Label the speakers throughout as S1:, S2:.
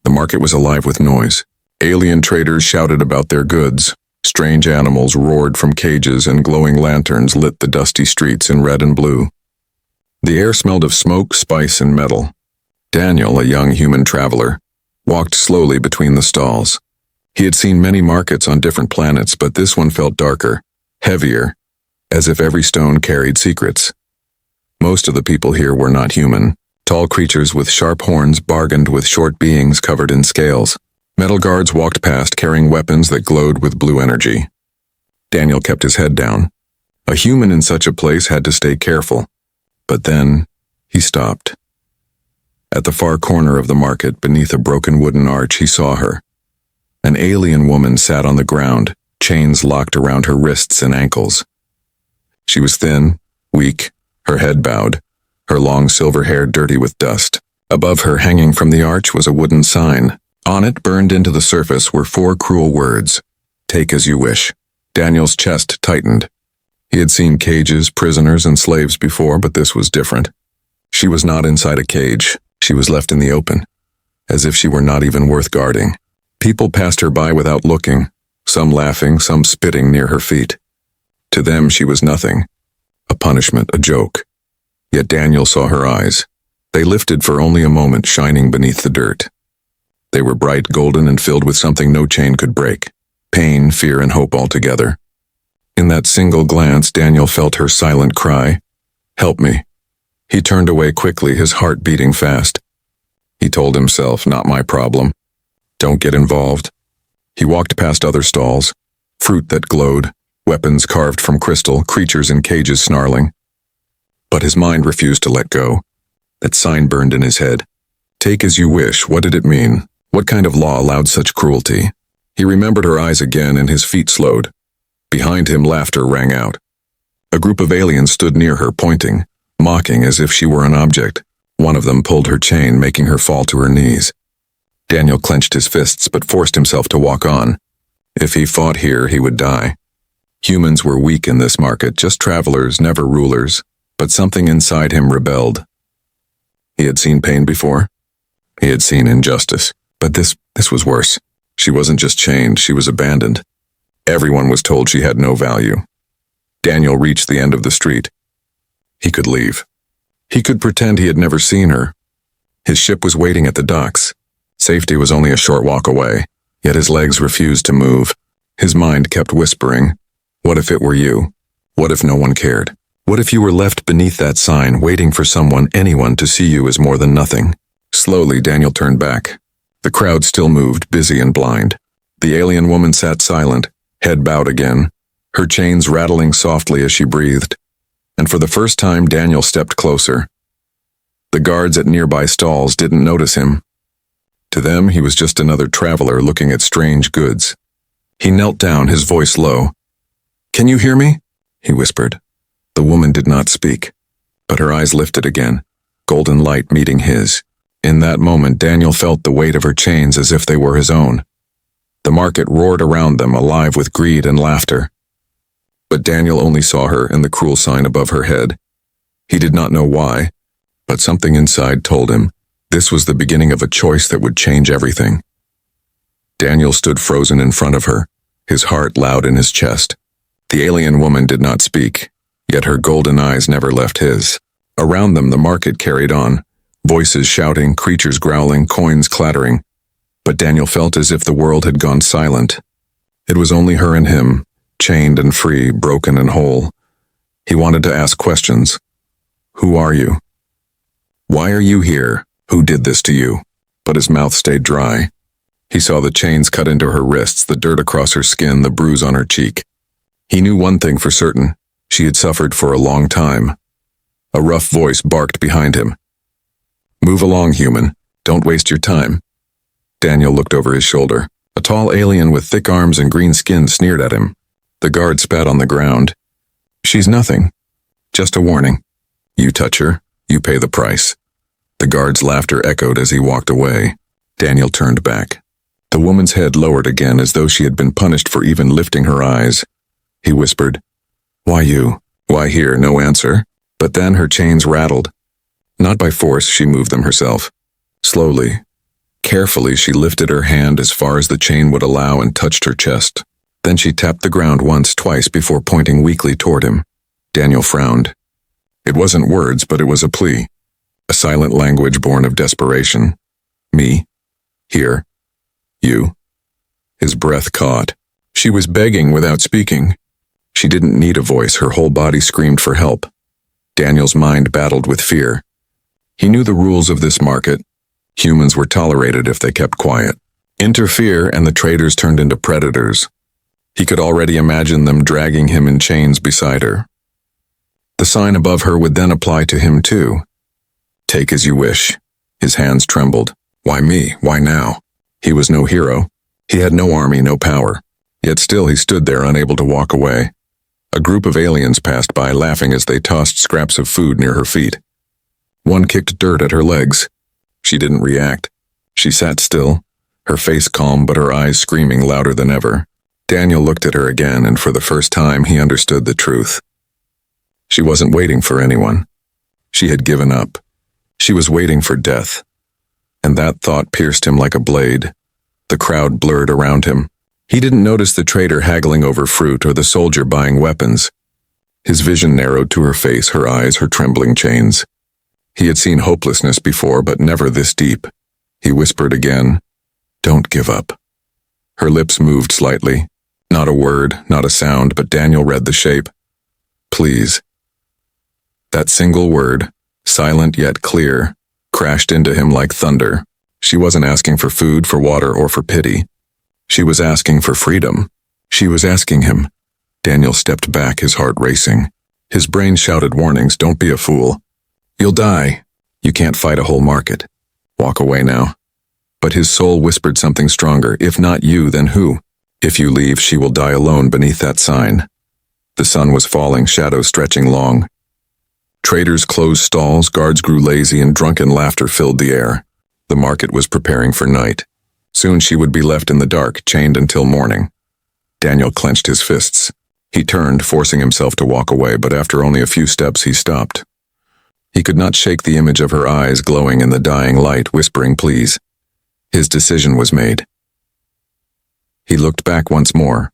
S1: The market was alive with noise. Alien traders shouted about their goods. Strange animals roared from cages, and glowing lanterns lit the dusty streets in red and blue. The air smelled of smoke, spice, and metal. Daniel, a young human traveler, walked slowly between the stalls. He had seen many markets on different planets, but this one felt darker, heavier, as if every stone carried secrets. Most of the people here were not human. Tall creatures with sharp horns bargained with short beings covered in scales. Metal guards walked past carrying weapons that glowed with blue energy. Daniel kept his head down. A human in such a place had to stay careful. But then, he stopped. At the far corner of the market, beneath a broken wooden arch, he saw her. An alien woman sat on the ground, chains locked around her wrists and ankles. She was thin, weak, her head bowed, her long silver hair dirty with dust. Above her, hanging from the arch, was a wooden sign. On it, burned into the surface, were 4 cruel words: "Take as you wish." Daniel's chest tightened. He had seen cages, prisoners, and slaves before, but this was different. She was not inside a cage. She was left in the open, as if she were not even worth guarding. People passed her by without looking, some laughing, some spitting near her feet. To them, she was nothing. A punishment, a joke. Yet Daniel saw her eyes. They lifted for only a moment, shining beneath the dirt. They were bright, golden, and filled with something no chain could break. Pain, fear, and hope all together. In that single glance, Daniel felt her silent cry, "Help me." He turned away quickly, his heart beating fast. He told himself, "Not my problem. Don't get involved." He walked past other stalls, fruit that glowed, weapons carved from crystal, creatures in cages snarling. But his mind refused to let go. That sign burned in his head. Take as you wish. What did it mean? What kind of law allowed such cruelty? He remembered her eyes again, and his feet slowed. Behind him, laughter rang out. A group of aliens stood near her, pointing, mocking as if she were an object. One of them pulled her chain, making her fall to her knees. Daniel clenched his fists, but forced himself to walk on. If he fought here, he would die. Humans were weak in this market, just travelers, never rulers, but something inside him rebelled. He had seen pain before. He had seen injustice. But this was worse. She wasn't just chained, she was abandoned. Everyone was told she had no value. Daniel reached the end of the street. He could leave. He could pretend he had never seen her. His ship was waiting at the docks. Safety was only a short walk away, yet his legs refused to move. His mind kept whispering, what if it were you? What if no one cared? What if you were left beneath that sign, waiting for someone, anyone, to see you as more than nothing? Slowly, Daniel turned back. The crowd still moved, busy and blind. The alien woman sat silent, head bowed again, her chains rattling softly as she breathed. And for the first time, Daniel stepped closer. The guards at nearby stalls didn't notice him. To them, he was just another traveler looking at strange goods. He knelt down, his voice low. "Can you hear me?" he whispered. The woman did not speak, but her eyes lifted again, golden light meeting his. In that moment, Daniel felt the weight of her chains as if they were his own. The market roared around them, alive with greed and laughter. But Daniel only saw her and the cruel sign above her head. He did not know why, but something inside told him this was the beginning of a choice that would change everything. Daniel stood frozen in front of her, his heart loud in his chest. The alien woman did not speak, yet her golden eyes never left his. Around them, the market carried on. Voices shouting, creatures growling, coins clattering. But Daniel felt as if the world had gone silent. It was only her and him, chained and free, broken and whole. He wanted to ask questions. Who are you? Why are you here? Who did this to you? But his mouth stayed dry. He saw the chains cut into her wrists, the dirt across her skin, the bruise on her cheek. He knew one thing for certain. She had suffered for a long time. A rough voice barked behind him. "Move along, human. Don't waste your time." Daniel looked over his shoulder. A tall alien with thick arms and green skin sneered at him. The guard spat on the ground. "She's nothing. Just a warning. You touch her, you pay the price." The guard's laughter echoed as he walked away. Daniel turned back. The woman's head lowered again as though she had been punished for even lifting her eyes. He whispered, "Why you? Why here?" No answer. But then her chains rattled. Not by force, she moved them herself. Slowly, Carefully, she lifted her hand as far as the chain would allow and touched her chest. Then she tapped the ground once, twice before pointing weakly toward him. Daniel frowned. It wasn't words, but it was a plea. A silent language born of desperation. Me. Here. You. His breath caught. She was begging without speaking. She didn't need a voice, her whole body screamed for help. Daniel's mind battled with fear. He knew the rules of this market. Humans were tolerated if they kept quiet. Interfere and the traders turned into predators. He could already imagine them dragging him in chains beside her. The sign above her would then apply to him too. Take as you wish. His hands trembled. Why me? Why now? He was no hero. He had no army, no power. Yet still he stood there, unable to walk away. A group of aliens passed by, laughing as they tossed scraps of food near her feet. One kicked dirt at her legs. She didn't react. She sat still, her face calm but her eyes screaming louder than ever. Daniel looked at her again, and for the first time he understood the truth. She wasn't waiting for anyone. She had given up. She was waiting for death. And that thought pierced him like a blade. The crowd blurred around him. He didn't notice the trader haggling over fruit or the soldier buying weapons. His vision narrowed to her face, her eyes, her trembling chains. He had seen hopelessness before, but never this deep. He whispered again, "Don't give up." Her lips moved slightly. Not a word, not a sound, but Daniel read the shape. Please. That single word, silent yet clear, crashed into him like thunder. She wasn't asking for food, for water, or for pity. She was asking for freedom. She was asking him. Daniel stepped back, his heart racing. His brain shouted warnings, "Don't be a fool. You'll die. You can't fight a whole market. Walk away now." But his soul whispered something stronger. If not you, then who? If you leave, she will die alone beneath that sign. The sun was falling, shadows stretching long. Traders closed stalls, guards grew lazy, and drunken laughter filled the air. The market was preparing for night. Soon she would be left in the dark, chained until morning. Daniel clenched his fists. He turned, forcing himself to walk away, but after only a few steps he stopped. He could not shake the image of her eyes glowing in the dying light, whispering please. His decision was made. He looked back once more.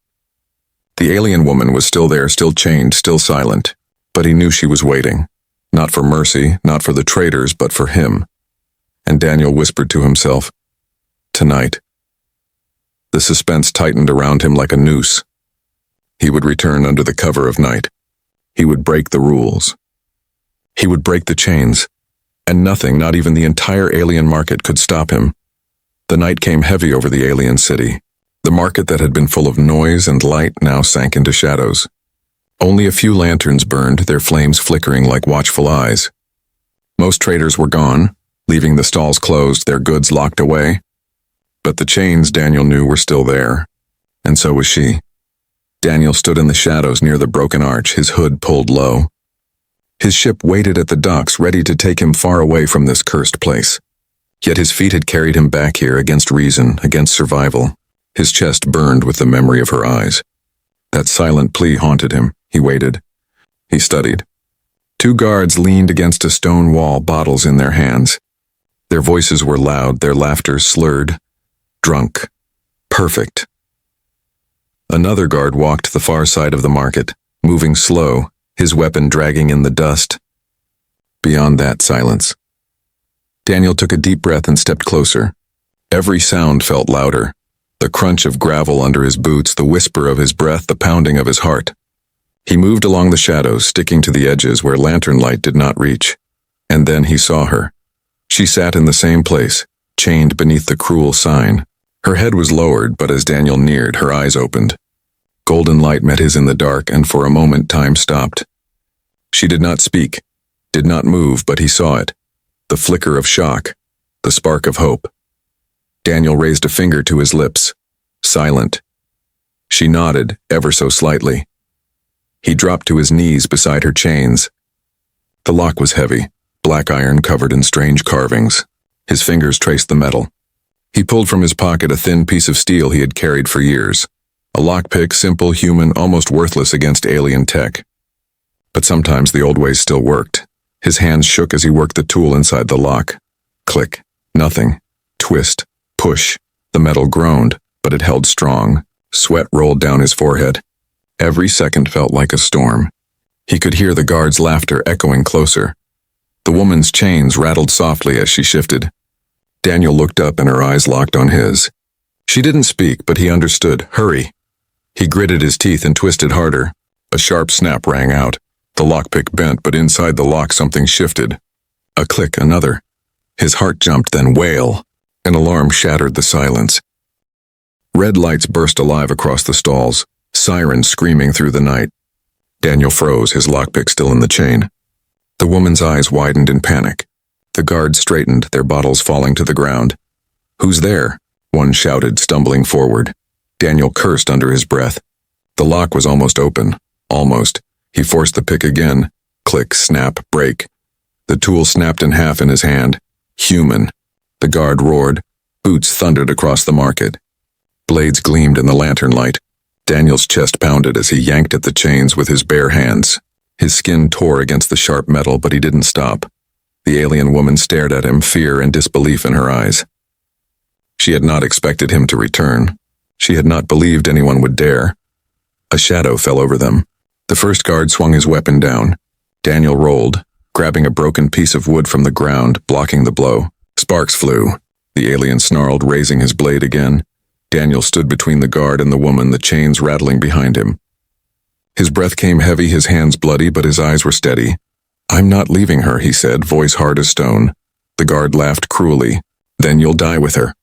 S1: The alien woman was still there, still chained, still silent, but he knew she was waiting. Not for mercy, not for the traders, but for him. And Daniel whispered to himself, "Tonight." The suspense tightened around him like a noose. He would return under the cover of night. He would break the rules. He would break the chains, and nothing, not even the entire alien market, could stop him. The night came heavy over the alien city. The market that had been full of noise and light now sank into shadows. Only a few lanterns burned, their flames flickering like watchful eyes. Most traders were gone, leaving the stalls closed, their goods locked away. But the chains, Daniel knew, were still there, and so was she. Daniel stood in the shadows near the broken arch, his hood pulled low. His ship waited at the docks, ready to take him far away from this cursed place. Yet his feet had carried him back here against reason, against survival. His chest burned with the memory of her eyes. That silent plea haunted him. He waited. He studied. 2 guards leaned against a stone wall, bottles in their hands. Their voices were loud, their laughter slurred. Drunk. Perfect. Another guard walked the far side of the market, moving slow, his weapon dragging in the dust. Beyond that, silence. Daniel took a deep breath and stepped closer. Every sound felt louder. The crunch of gravel under his boots, the whisper of his breath, the pounding of his heart. He moved along the shadows, sticking to the edges where lantern light did not reach. And then he saw her. She sat in the same place, chained beneath the cruel sign. Her head was lowered, but as Daniel neared, her eyes opened. Golden light met his in the dark, and for a moment time stopped. She did not speak, did not move, but he saw it. The flicker of shock, the spark of hope. Daniel raised a finger to his lips, silent. She nodded, ever so slightly. He dropped to his knees beside her chains. The lock was heavy, black iron covered in strange carvings. His fingers traced the metal. He pulled from his pocket a thin piece of steel he had carried for years. A lockpick, simple, human, almost worthless against alien tech. But sometimes the old ways still worked. His hands shook as he worked the tool inside the lock. Click. Nothing. Twist. push. The metal groaned, but it held strong. Sweat rolled down his forehead. Every second felt like a storm. He could hear the guard's laughter echoing closer. The woman's chains rattled softly as she shifted. Daniel looked up and her eyes locked on his. She didn't speak, but he understood. Hurry. He gritted his teeth and twisted harder. A sharp snap rang out. The lockpick bent, but inside the lock something shifted. A click, another. His heart jumped, then wail. An alarm shattered the silence. Red lights burst alive across the stalls, sirens screaming through the night. Daniel froze, his lockpick still in the chain. The woman's eyes widened in panic. The guards straightened, their bottles falling to the ground. Who's there? One shouted, stumbling forward. Daniel cursed under his breath. The lock was almost open. Almost. He forced the pick again. Click, snap, break. The tool snapped in half in his hand. Human. The guard roared. Boots thundered across the market. Blades gleamed in the lantern light. Daniel's chest pounded as he yanked at the chains with his bare hands. His skin tore against the sharp metal, but he didn't stop. The alien woman stared at him, fear and disbelief in her eyes. She had not expected him to return. She had not believed anyone would dare. A shadow fell over them. The first guard swung his weapon down. Daniel rolled, grabbing a broken piece of wood from the ground, blocking the blow. Sparks flew. The alien snarled, raising his blade again. Daniel stood between the guard and the woman, the chains rattling behind him. His breath came heavy, his hands bloody, but his eyes were steady. I'm not leaving her, he said, voice hard as stone. The guard laughed cruelly. Then you'll die with her.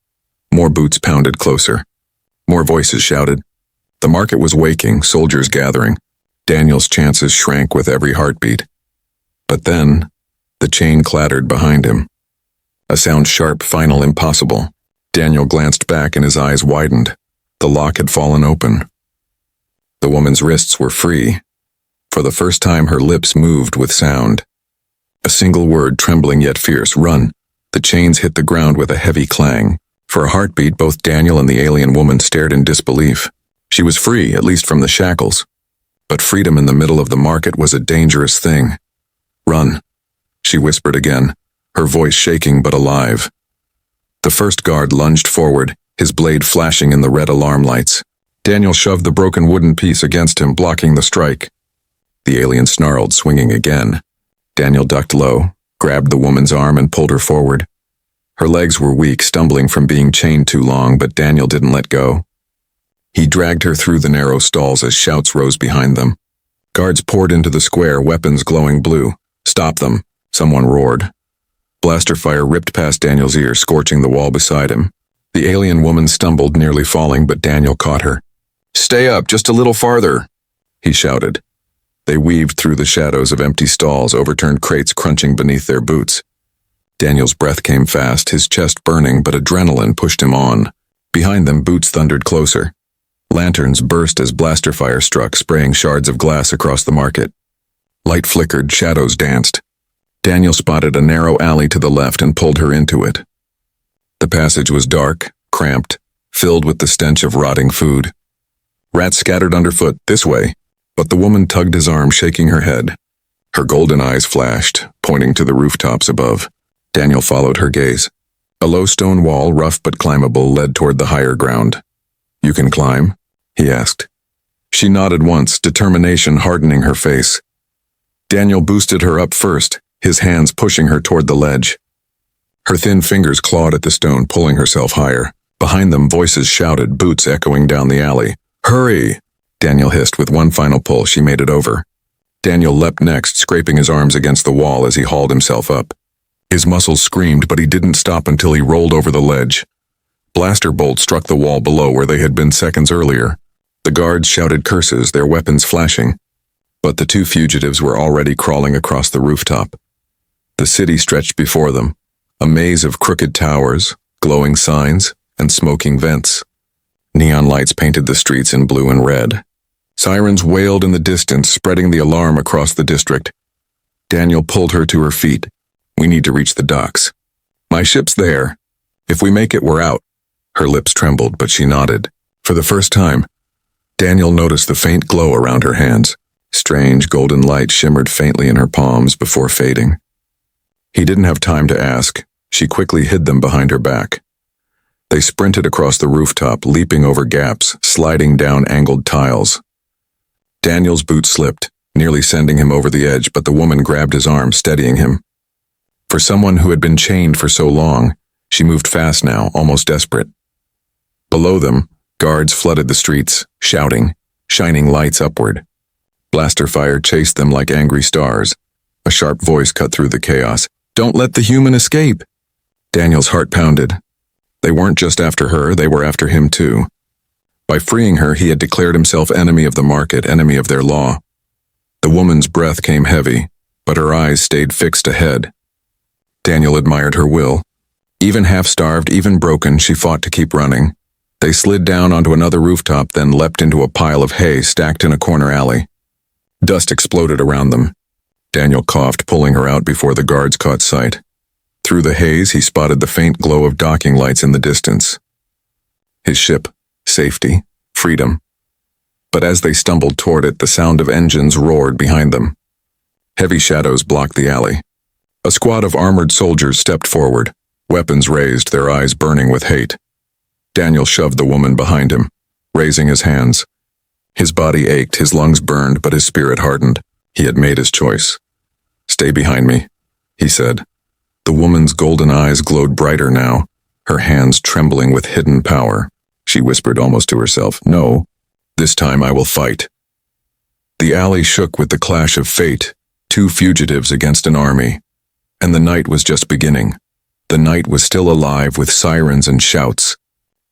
S1: More boots pounded closer. More voices shouted. The market was waking, soldiers gathering. Daniel's chances shrank with every heartbeat. But then, the chain clattered behind him. A sound sharp, final, impossible. Daniel glanced back and his eyes widened. The lock had fallen open. The woman's wrists were free. For the first time, her lips moved with sound. A single word, trembling yet fierce, run. The chains hit the ground with a heavy clang. For a heartbeat, both Daniel and the alien woman stared in disbelief. She was free, at least from the shackles. But freedom in the middle of the market was a dangerous thing. Run, she whispered again, her voice shaking but alive. The first guard lunged forward, his blade flashing in the red alarm lights. Daniel shoved the broken wooden piece against him, blocking the strike. The alien snarled, swinging again. Daniel ducked low, grabbed the woman's arm and pulled her forward. Her legs were weak, stumbling from being chained too long, but Daniel didn't let go. He dragged her through the narrow stalls as shouts rose behind them. Guards poured into the square, weapons glowing blue. Stop them, someone roared. Blaster fire ripped past Daniel's ear, scorching the wall beside him. The alien woman stumbled, nearly falling, but Daniel caught her. Stay up, just a little farther, he shouted. They weaved through the shadows of empty stalls, overturned crates crunching beneath their boots. Daniel's breath came fast, his chest burning, but adrenaline pushed him on. Behind them, boots thundered closer. Lanterns burst as blaster fire struck, spraying shards of glass across the market. Light flickered, shadows danced. Daniel spotted a narrow alley to the left and pulled her into it. The passage was dark, cramped, filled with the stench of rotting food. Rats scattered underfoot, this way, but the woman tugged his arm, shaking her head. Her golden eyes flashed, pointing to the rooftops above. Daniel followed her gaze. A low stone wall, rough but climbable, led toward the higher ground. You can climb? He asked. She nodded once, determination hardening her face. Daniel boosted her up first, his hands pushing her toward the ledge. Her thin fingers clawed at the stone, pulling herself higher. Behind them, voices shouted, boots echoing down the alley. Hurry! Daniel hissed. With one final pull, she made it over. Daniel leapt next, scraping his arms against the wall as he hauled himself up. His muscles screamed, but he didn't stop until he rolled over the ledge. Blaster bolts struck the wall below where they had been seconds earlier. The guards shouted curses, their weapons flashing. But the two fugitives were already crawling across the rooftop. The city stretched before them, a maze of crooked towers, glowing signs, and smoking vents. Neon lights painted the streets in blue and red. Sirens wailed in the distance, spreading the alarm across the district. Daniel pulled her to her feet. We need to reach the docks. My ship's there. If we make it, we're out. Her lips trembled, but she nodded. For the first time, Daniel noticed the faint glow around her hands. Strange golden light shimmered faintly in her palms before fading. He didn't have time to ask. She quickly hid them behind her back. They sprinted across the rooftop, leaping over gaps, sliding down angled tiles. Daniel's boot slipped, nearly sending him over the edge, but the woman grabbed his arm, steadying him. For someone who had been chained for so long, she moved fast now, almost desperate. Below them, guards flooded the streets, shouting, shining lights upward. Blaster fire chased them like angry stars. A sharp voice cut through the chaos. "Don't let the human escape!" Daniel's heart pounded. They weren't just after her, they were after him too. By freeing her, he had declared himself enemy of the market, enemy of their law. The woman's breath came heavy, but her eyes stayed fixed ahead. Daniel admired her will. Even half-starved, even broken, she fought to keep running. They slid down onto another rooftop, then leapt into a pile of hay stacked in a corner alley. Dust exploded around them. Daniel coughed, pulling her out before the guards caught sight. Through the haze, he spotted the faint glow of docking lights in the distance. His ship, safety, freedom. But as they stumbled toward it, the sound of engines roared behind them. Heavy shadows blocked the alley. A squad of armored soldiers stepped forward, weapons raised, their eyes burning with hate. Daniel shoved the woman behind him, raising his hands. His body ached, his lungs burned, but his spirit hardened. He had made his choice. "Stay behind me," he said. The woman's golden eyes glowed brighter now, her hands trembling with hidden power. She whispered almost to herself, "No, this time I will fight." The alley shook with the clash of fate, two fugitives against an army. And the night was just beginning. The night was still alive with sirens and shouts.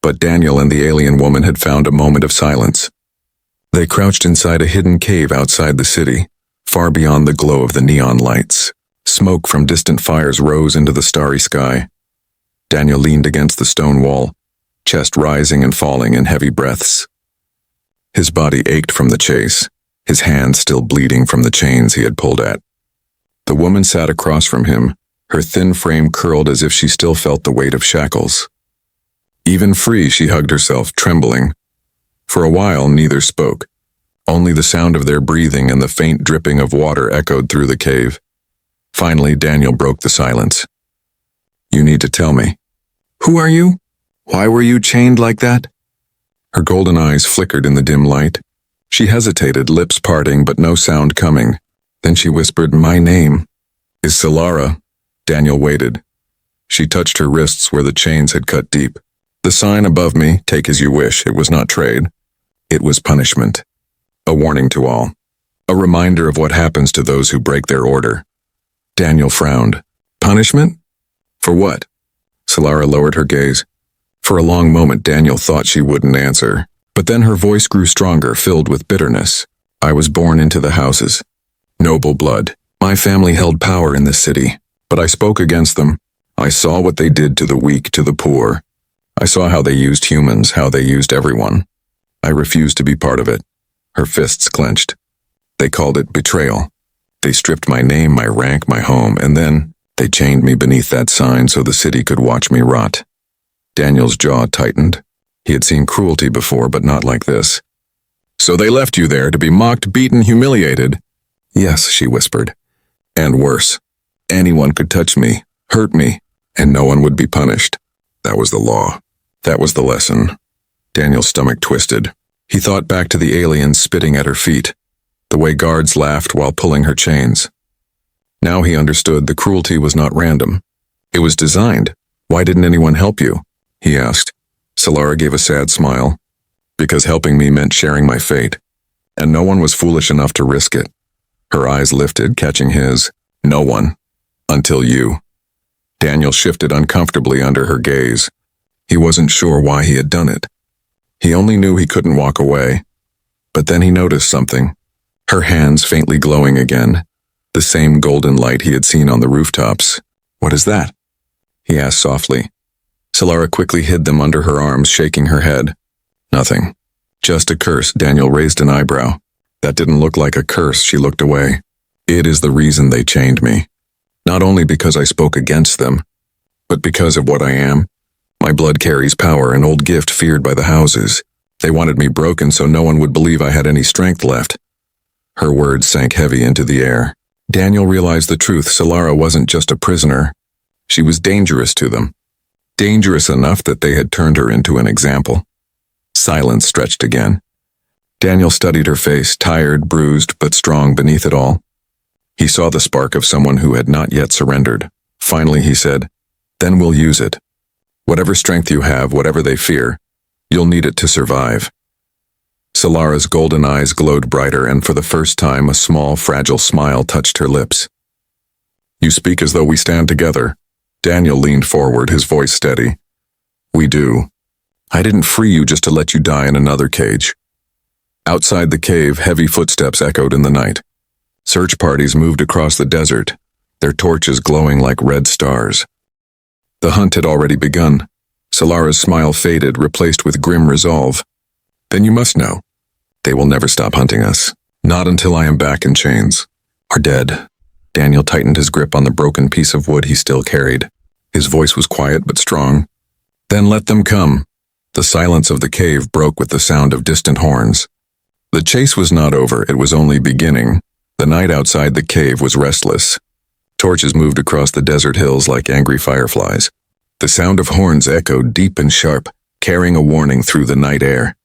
S1: But Daniel and the alien woman had found a moment of silence. They crouched inside a hidden cave outside the city, far beyond the glow of the neon lights. Smoke from distant fires rose into the starry sky. Daniel leaned against the stone wall, chest rising and falling in heavy breaths. His body ached from the chase, his hands still bleeding from the chains he had pulled at. The woman sat across from him, her thin frame curled as if she still felt the weight of shackles. Even free, she hugged herself, trembling. For a while, neither spoke. Only the sound of their breathing and the faint dripping of water echoed through the cave. Finally, Daniel broke the silence. "You need to tell me. Who are you? Why were you chained like that?" Her golden eyes flickered in the dim light. She hesitated, lips parting, but no sound coming. Then she whispered, "My name is Solara." Daniel waited. She touched her wrists where the chains had cut deep. "The sign above me, take as you wish, it was not trade. It was punishment. A warning to all. A reminder of what happens to those who break their order." Daniel frowned. "Punishment? For what?" Solara lowered her gaze. For a long moment, Daniel thought she wouldn't answer. But then her voice grew stronger, filled with bitterness. "I was born into the houses. Noble blood. My family held power in this city, but I spoke against them. I saw what they did to the weak, to the poor. I saw how they used humans, how they used everyone. I refused to be part of it." Her fists clenched. "They called it betrayal. They stripped my name, my rank, my home, and then they chained me beneath that sign so the city could watch me rot." Daniel's jaw tightened. He had seen cruelty before, but not like this. "So they left you there to be mocked, beaten, humiliated?" "Yes," she whispered. "And worse. Anyone could touch me, hurt me, and no one would be punished. That was the law. That was the lesson." Daniel's stomach twisted. He thought back to the aliens spitting at her feet, the way guards laughed while pulling her chains. Now he understood the cruelty was not random. It was designed. "Why didn't anyone help you?" he asked. Solara gave a sad smile. "Because helping me meant sharing my fate, and no one was foolish enough to risk it." Her eyes lifted, catching his. "No one. Until you." Daniel shifted uncomfortably under her gaze. He wasn't sure why he had done it. He only knew he couldn't walk away. But then he noticed something. Her hands faintly glowing again. The same golden light he had seen on the rooftops. "What is that?" he asked softly. Solara quickly hid them under her arms, shaking her head. "Nothing. Just a curse." Daniel raised an eyebrow. "That didn't look like a curse." She looked away. "It is the reason they chained me. Not only because I spoke against them, but because of what I am. My blood carries power, an old gift feared by the houses. They wanted me broken so no one would believe I had any strength left." Her words sank heavy into the air. Daniel realized the truth. Solara wasn't just a prisoner. She was dangerous to them. dangerous enough that they had turned her into an example. Silence stretched again. Daniel studied her face, tired, bruised, but strong beneath it all. He saw the spark of someone who had not yet surrendered. Finally, he said, "Then we'll use it. Whatever strength you have, whatever they fear, you'll need it to survive." Solara's golden eyes glowed brighter, and for the first time a small, fragile smile touched her lips. "You speak as though we stand together." Daniel leaned forward, his voice steady. "We do. I didn't free you just to let you die in another cage." Outside the cave, heavy footsteps echoed in the night. Search parties moved across the desert, their torches glowing like red stars. The hunt had already begun. Solara's smile faded, replaced with grim resolve. "Then you must know. They will never stop hunting us. Not until I am back in chains. Or dead." Daniel tightened his grip on the broken piece of wood he still carried. His voice was quiet but strong. "Then let them come." The silence of the cave broke with the sound of distant horns. The chase was not over, it was only beginning. The night outside the cave was restless. Torches moved across the desert hills like angry fireflies. The sound of horns echoed deep and sharp, carrying a warning through the night air.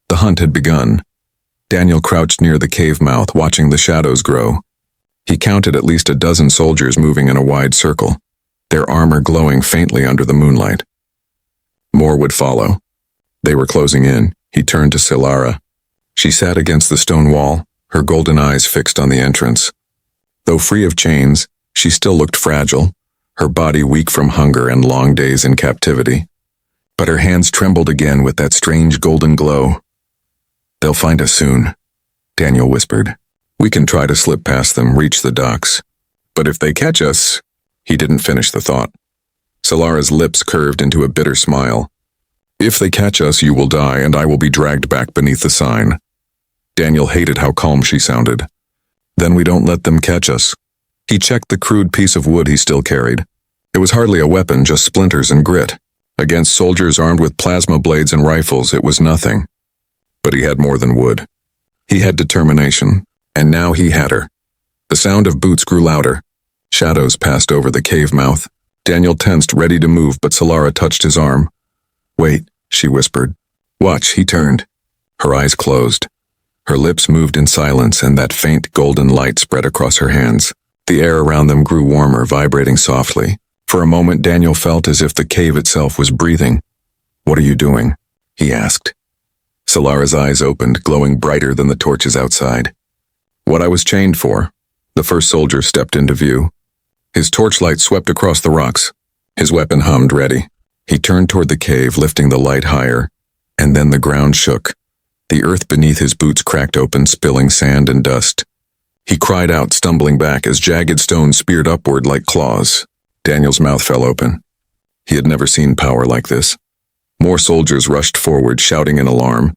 S1: The hunt had begun. Daniel crouched near the cave mouth, watching the shadows grow. He counted at least a dozen soldiers moving in a wide circle, their armor glowing faintly under the moonlight. More would follow. They were closing in. He turned to Solara. She sat against the stone wall, her golden eyes fixed on the entrance. Though free of chains, she still looked fragile, her body weak from hunger and long days in captivity. But her hands trembled again with that strange golden glow. "They'll find us soon," Daniel whispered. "We can try to slip past them, reach the docks. But if they catch us—" He didn't finish the thought. Solara's lips curved into a bitter smile. "If they catch us, you will die, and I will be dragged back beneath the sign." Daniel hated how calm she sounded. "Then we don't let them catch us." He checked the crude piece of wood he still carried. It was hardly a weapon, just splinters and grit. Against soldiers armed with plasma blades and rifles, it was nothing. But he had more than wood. He had determination, and now he had her. The sound of boots grew louder. Shadows passed over the cave mouth. Daniel tensed, ready to move, but Solara touched his arm. "Wait," she whispered. "Watch," he turned. Her eyes closed. Her lips moved in silence, and that faint golden light spread across her hands. The air around them grew warmer, vibrating softly. For a moment, Daniel felt as if the cave itself was breathing. "What are you doing?" he asked. Solara's eyes opened, glowing brighter than the torches outside. "What I was chained for." The first soldier stepped into view. His torchlight swept across the rocks. His weapon hummed, ready. He turned toward the cave, lifting the light higher, and then the ground shook. The earth beneath his boots cracked open, spilling sand and dust. He cried out, stumbling back as jagged stones speared upward like claws. Daniel's mouth fell open. He had never seen power like this. More soldiers rushed forward, shouting in alarm.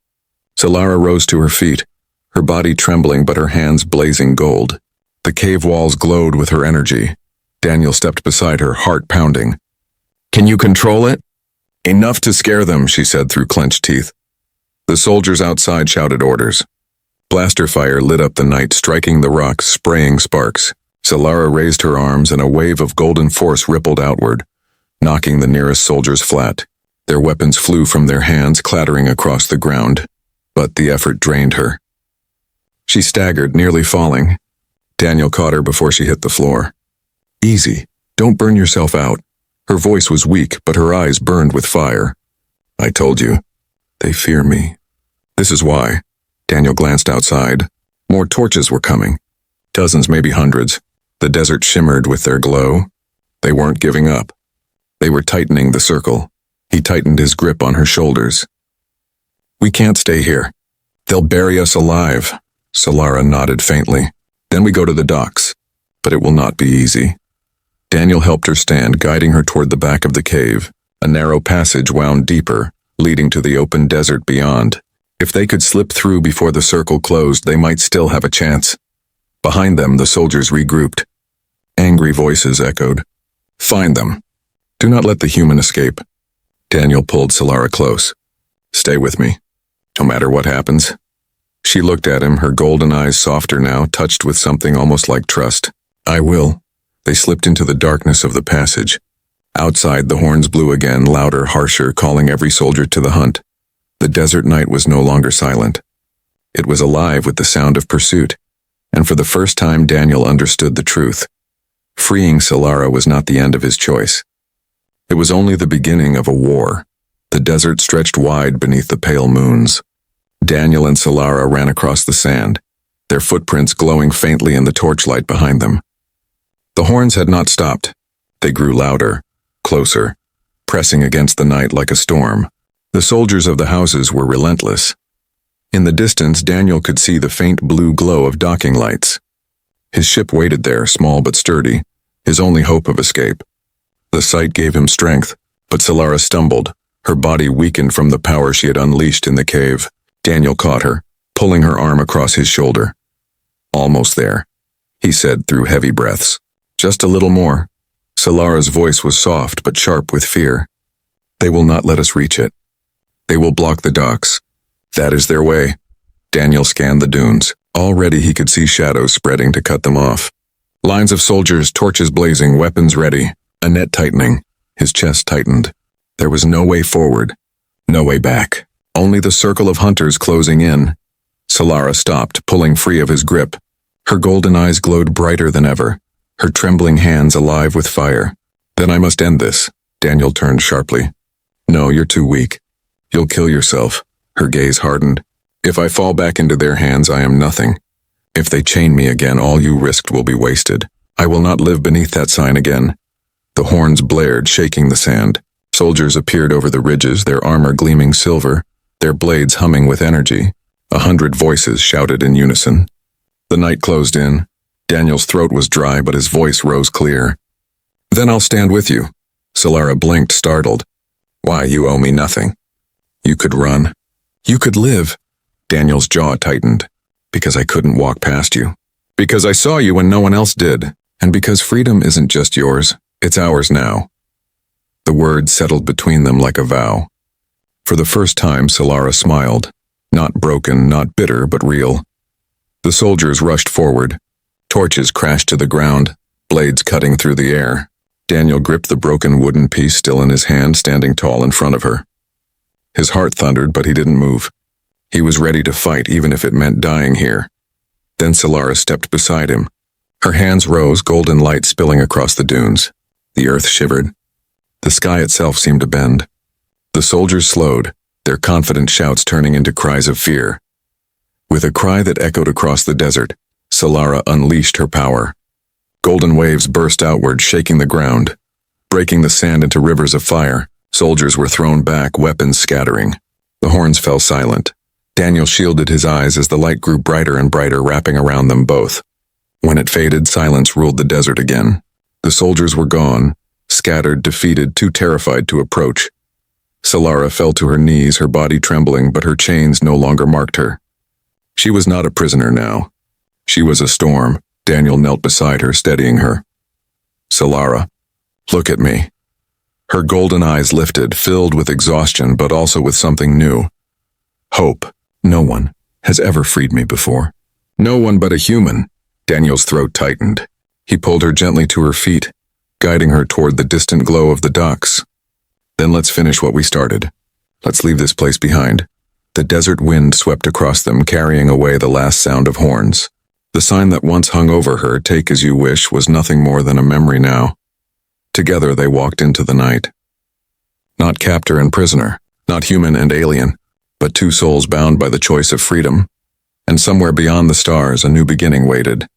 S1: Solara rose to her feet, her body trembling but her hands blazing gold. The cave walls glowed with her energy. Daniel stepped beside her, heart pounding. "Can you control it?" "Enough to scare them," she said through clenched teeth. The soldiers outside shouted orders. Blaster fire lit up the night, striking the rocks, spraying sparks. Solara raised her arms and a wave of golden force rippled outward, knocking the nearest soldiers flat. Their weapons flew from their hands, clattering across the ground, but the effort drained her. She staggered, nearly falling. Daniel caught her before she hit the floor. "Easy. Don't burn yourself out." Her voice was weak, but her eyes burned with fire. "I told you. They fear me." "This is why." Daniel glanced outside. More torches were coming. Dozens, maybe hundreds. The desert shimmered with their glow. They weren't giving up. They were tightening the circle. He tightened his grip on her shoulders. "We can't stay here. They'll bury us alive." Solara nodded faintly. "Then we go to the docks. But it will not be easy." Daniel helped her stand, guiding her toward the back of the cave. A narrow passage wound deeper, leading to the open desert beyond. If they could slip through before the circle closed, they might still have a chance. Behind them, the soldiers regrouped. Angry voices echoed. "Find them. Do not let the human escape." Daniel pulled Solara close. "Stay with me, no matter what happens." She looked at him, her golden eyes softer now, touched with something almost like trust. "I will." They slipped into the darkness of the passage. Outside, the horns blew again, louder, harsher, calling every soldier to the hunt. The desert night was no longer silent. It was alive with the sound of pursuit, and for the first time Daniel understood the truth. Freeing Solara was not the end of his choice. It was only the beginning of a war. The desert stretched wide beneath the pale moons. Daniel and Solara ran across the sand, their footprints glowing faintly in the torchlight behind them. The horns had not stopped. They grew louder, closer, pressing against the night like a storm. The soldiers of the houses were relentless. In the distance, Daniel could see the faint blue glow of docking lights. His ship waited there, small but sturdy, his only hope of escape. The sight gave him strength, but Solara stumbled, her body weakened from the power she had unleashed in the cave. Daniel caught her, pulling her arm across his shoulder. "Almost there," he said through heavy breaths. "Just a little more." Solara's voice was soft but sharp with fear. "They will not let us reach it. They will block the docks. That is their way." Daniel scanned the dunes. Already he could see shadows spreading to cut them off. Lines of soldiers, torches blazing, weapons ready, a net tightening. His chest tightened. There was no way forward, no way back. Only the circle of hunters closing in. Solara stopped, pulling free of his grip. Her golden eyes glowed brighter than ever, her trembling hands alive with fire. "Then I must end this." Daniel turned sharply. "No, you're too weak. You'll kill yourself." Her gaze hardened. "If I fall back into their hands, I am nothing. If they chain me again, all you risked will be wasted. I will not live beneath that sign again." The horns blared, shaking the sand. Soldiers appeared over the ridges, their armor gleaming silver, their blades humming with energy. 100 voices shouted in unison. The night closed in. Daniel's throat was dry, but his voice rose clear. "Then I'll stand with you." Solara blinked, startled. "Why, you owe me nothing. You could run. You could live." Daniel's jaw tightened. "Because I couldn't walk past you. Because I saw you when no one else did. And because freedom isn't just yours, it's ours now." The words settled between them like a vow. For the first time, Solara smiled. Not broken, not bitter, but real. The soldiers rushed forward. Torches crashed to the ground, blades cutting through the air. Daniel gripped the broken wooden piece still in his hand, standing tall in front of her. His heart thundered, but he didn't move. He was ready to fight, even if it meant dying here. Then Solara stepped beside him. Her hands rose, golden light spilling across the dunes. The earth shivered. The sky itself seemed to bend. The soldiers slowed, their confident shouts turning into cries of fear. With a cry that echoed across the desert, Solara unleashed her power. Golden waves burst outward, shaking the ground, breaking the sand into rivers of fire. Soldiers were thrown back, weapons scattering. The horns fell silent. Daniel shielded his eyes as the light grew brighter and brighter, wrapping around them both. When it faded, silence ruled the desert again. The soldiers were gone, scattered, defeated, too terrified to approach. Solara fell to her knees, her body trembling, but her chains no longer marked her. She was not a prisoner now. She was a storm. Daniel knelt beside her, steadying her. "Solara, look at me." Her golden eyes lifted, filled with exhaustion, but also with something new. Hope. "No one has ever freed me before. No one but a human." Daniel's throat tightened. He pulled her gently to her feet, guiding her toward the distant glow of the docks. "Then let's finish what we started. Let's leave this place behind." The desert wind swept across them, carrying away the last sound of horns. The sign that once hung over her, "Take as you wish," was nothing more than a memory now. Together they walked into the night. Not captor and prisoner, not human and alien, but two souls bound by the choice of freedom. And somewhere beyond the stars, a new beginning waited.